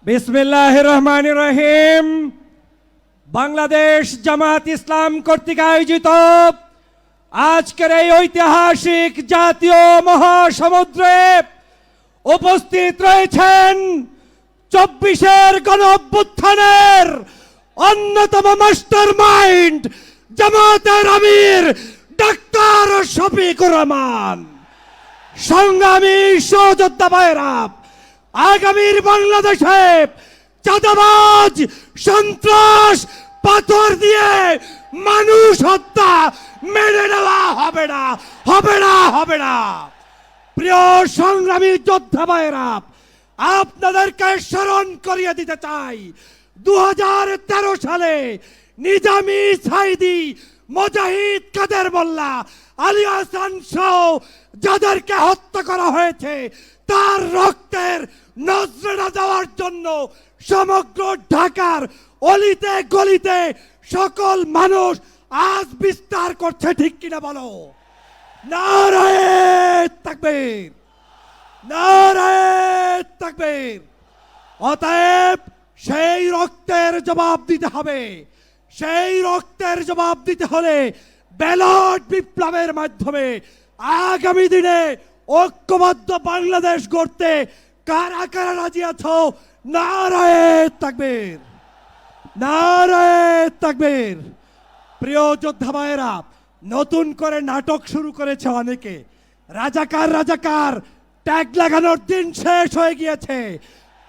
বিসমিল্লাহির রহমানির রহিম। বাংলাদেশ জামাত ইসলাম কর্তৃক আয়োজিত আজকের এই ঐতিহাসিক জাতীয় মহাসমুদ্রে উপস্থিত রয়েছেন ২৪-এর গণ অভ্যুত্থানের অন্যতম মাস্টার মাইন্ড জামাতের আমির ডাক্তার শফিকুর রহমান। সংগ্রামী সহযোদ্ধা ভাইয়েরা, আগামীর বাংলাদেশে চাঁদাবাজ, সন্ত্রাস, পাথর দিয়ে মানুষ হত্যা মেনে নেওয়া হবে না, হবে না, হবে না। প্রিয় সংগ্রামী যোদ্ধা ভাইয়েরা, আপনাদেরকে স্মরণ করিয়ে দিতে চাই ২০১৩ সালে নিজামী, সাইদি, মুজাহিদ, কাদের মোল্লা, আলী হাসান সহ যাদেরকে হত্যা করা হয়েছে তার রক্তের নজরানা দেওয়ার জন্য সমগ্র ঢাকার অলিতে গলিতে সকল মানুষ আজ বিস্তার করছে, ঠিক কিনা বলো? নারায়ে তাকবীর, নারায়ে তাকবীর। অতএব সেই রক্তের জবাব দিতে হবে। সেই রক্তের জবাব দিতে হলে ব্যালট বিপ্লবের মাধ্যমে আগামী দিনে ঐক্যবদ্ধ বাংলাদেশ গড়তে কারা কারা রাজি আছো? নারায়ে তাকবীর, নারায়ে তাকবীর। প্রিয় যোদ্ধা ভাইয়েরা, নতুন করে নাটক শুরু করেছে অনেকে। রাজাকার রাজাকার ট্যাগ লাগানোর দিন শেষ হয়ে গিয়েছে।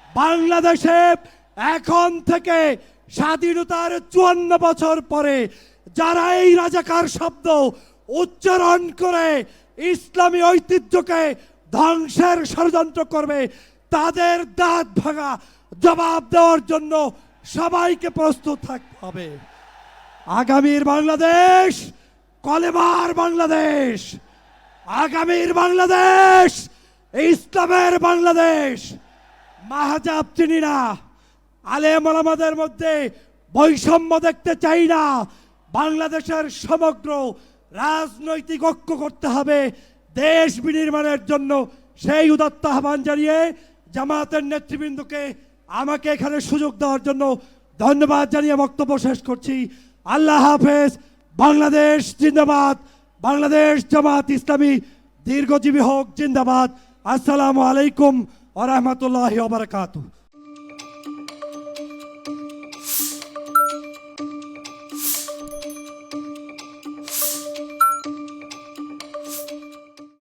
বাংলাদেশে এখন থেকে স্বাধীনতার ৫৪ বছর পরে যারা এই রাজাকার শব্দ উচ্চারণ করে ইসলামী ঐতিহ্যকে ধ্বংসের ষড়যন্ত্র করবে, তাদের দাঁত ভাঙা জবাব দেওয়ার জন্য সবাইকে প্রস্তুত থাকতে হবে। আগামীর বাংলাদেশ কলেমার বাংলাদেশ, আগামীর বাংলাদেশ ইসলামের বাংলাদেশ। মাহজাব চিনি না, আলেম ওলামাদের মধ্যে বৈষম্য দেখতে চাই না। বাংলাদেশের সমগ্র রাজনৈতিক ঐক্য করতে হবে দেশ বিনির্মাণের জন্য। সেই উদাত্ত আহ্বান জানিয়ে জামাতের নেতৃবৃন্দকে আমাকে এখানে সুযোগ দেওয়ার জন্য ধন্যবাদ জানিয়ে বক্তব্য শেষ করছি। আল্লাহ হাফেজ। বাংলাদেশ জিন্দাবাদ, বাংলাদেশ জামাত ইসলামী দীর্ঘজীবী হোক, জিন্দাবাদ। আসসালামু আলাইকুম ওয়া রাহমাতুল্লাহি ওয়া বারাকাতুহু।